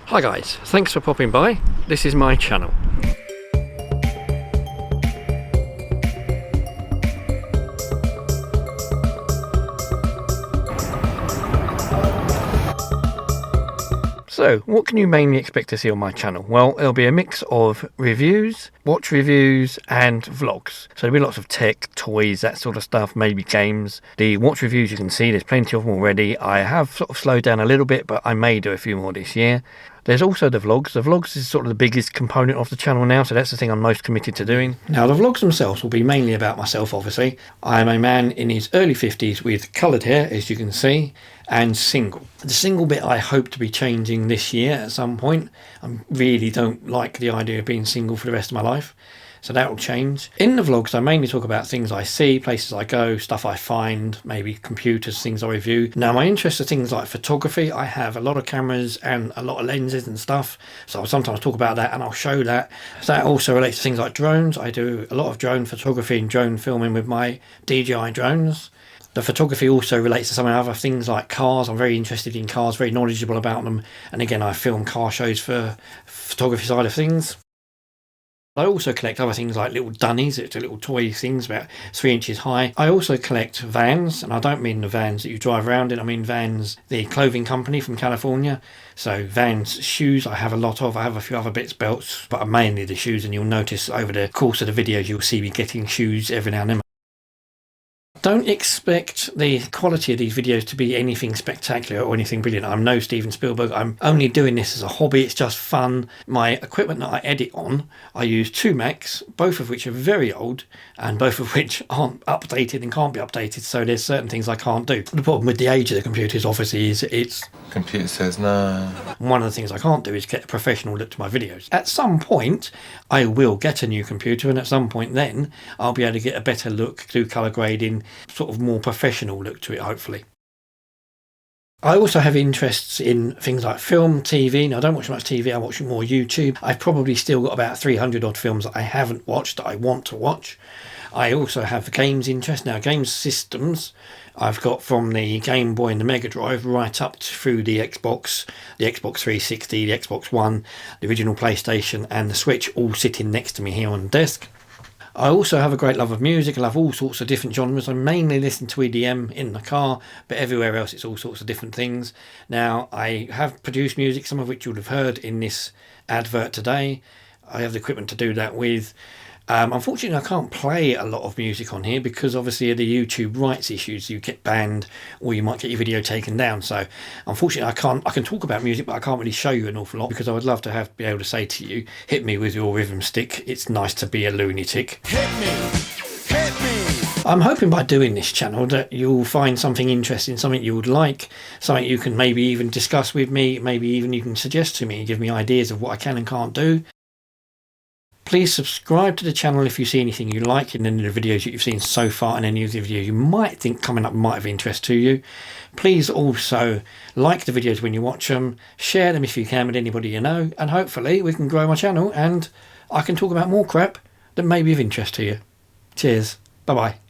Hi guys, thanks for popping by. This is my channel. So, what can you mainly expect to see on my channel? Well, it'll be a mix of reviews, watch reviews, and vlogs. So there'll be lots of tech, toys, that sort of stuff, maybe games. The watch reviews you can see, there's plenty of them already. I have sort of slowed down a little bit, but I may do a few more this year. There's also the vlogs. The vlogs is sort of the biggest component of the channel now, so that's the thing I'm most committed to doing. Now, the vlogs themselves will be mainly about myself, obviously. I am a man in his early 50s with coloured hair, as you can see, and single. The single bit I hope to be changing this year at some point. I really don't like the idea of being single for the rest of my life, so that will change. In the vlogs, I mainly talk about things I see, places I go, stuff I find, maybe computers, things I review. Now, my interest are things like photography. I have a lot of cameras and a lot of lenses and stuff, so I'll sometimes talk about that and I'll show that. So that also relates to things like drones. I do a lot of drone photography and drone filming with my DJI drones. The photography also relates to some other things like cars. I'm very interested in cars, very knowledgeable about them. And again, I film car shows for photography side of things. I also collect other things like little dunnies, it's little toy things about 3 inches high. I also collect Vans, and I don't mean the Vans that you drive around in, I mean Vans, the clothing company from California. So Vans shoes I have a lot of, I have a few other bits, belts, but mainly the shoes, and you'll notice over the course of the videos you'll see me getting shoes every now and then. Don't expect the quality of these videos to be anything spectacular or anything brilliant. I'm no Steven Spielberg. I'm only doing this as a hobby. It's just fun. My equipment that I edit on, I use two Macs, both of which are very old and both of which aren't updated and can't be updated. So there's certain things I can't do. The problem with the age of the computers obviously is it's... Computer says no. One of the things I can't do is get a professional look to my videos. At some point, I will get a new computer, and at some point then, I'll be able to get a better look, do colour grading, sort of more professional look to it, hopefully. I also have interests in things like film, TV. Now, I don't watch much TV, I watch more YouTube. I've probably still got about 300 odd films that I haven't watched that I want to watch. I also have games interest. Now, game systems, I've got from the Game Boy and the Mega Drive right up through the Xbox 360, the Xbox One, the original PlayStation and the Switch all sitting next to me here on the desk. I also have a great love of music. I love all sorts of different genres. I mainly listen to EDM in the car, but everywhere else it's all sorts of different things. Now, I have produced music, some of which you'll have heard in this advert today. I have the equipment to do that with. Unfortunately, I can't play a lot of music on here because obviously of the YouTube rights issues. You get banned or you might get your video taken down. So unfortunately, I can talk about music, but I can't really show you an awful lot because I would love to be able to say to you, hit me with your rhythm stick. It's nice to be a lunatic. Hit me. Hit me. I'm hoping by doing this channel that you'll find something interesting, something you would like, something you can maybe even discuss with me, maybe even you can suggest to me, give me ideas of what I can and can't do. Please subscribe to the channel if you see anything you like in any of the videos that you've seen so far and any of the videos you might think coming up might have interest to you. Please also like the videos when you watch them, share them if you can with anybody you know, and hopefully we can grow my channel and I can talk about more crap that may be of interest to you. Cheers. Bye bye.